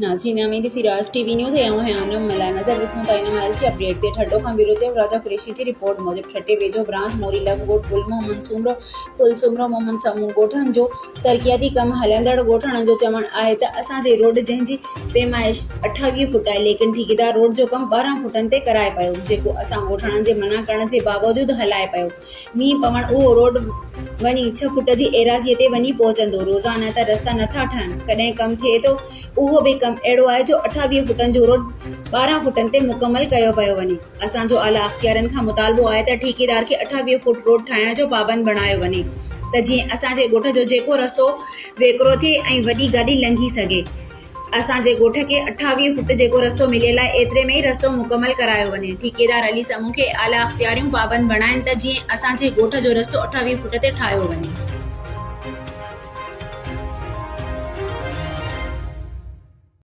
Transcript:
नाज़रीन अमीरी Siraj TV news मला नज़र विझूं था इन महिल जी अपडेट ते ठड्डो खां बिरो चयो राजा कुरैशी जी रिपोर्ट मूजिब ठटे वेझो ब्रांच मोरी लग ॻोठ कुलसुमरो मोहम्मद समूह ॻोठनि जो तरक़ियाती कम हलंदड़ ॻोठण जो चवणु आहे त असांजे रोड जंहिंजी पैमाइश 28 फुट आहे लेकिन ठेकेदार रोड जो कम 12 फुटनि ते कराए पियो जेको असां ॻोठणनि जे मना करण जे बावजूद हलाए पियो। मींहुं पवण उहो रोड वञी 6 फुट जी एराज़ीअ ते वञी पहुचंदो। रोज़ाना त रस्ता नथा ठहनि, कॾहिं कम थिए थो उहो बि कम अहिड़ो आहे जो 28 फुटनि जो रोड 12 फुटनि ते मुकमल कयो पियो वञे। असांजो आला अख़्तियारनि खां मुतालबो आहे त ठेकेदार खे 28 फुट रोड ठाहिण जो पाबंद बणायो वञे त जीअं असांजे ॻोठ जो जेको रस्तो वेकिरो थिए ऐं वॾी गाॾी लंघी सघे। असांजे ॻोठ खे 28 फुट जेको रस्तो मिलियल आहे एतिरे में ई रस्तो मुकमल करायो वञे। ठेकेदार अली समूह खे आला अख़्तियारियूं पाबंद बणाइनि त जीअं असांजे ॻोठ जो रस्तो 28 फुट ते ठाहियो वञे।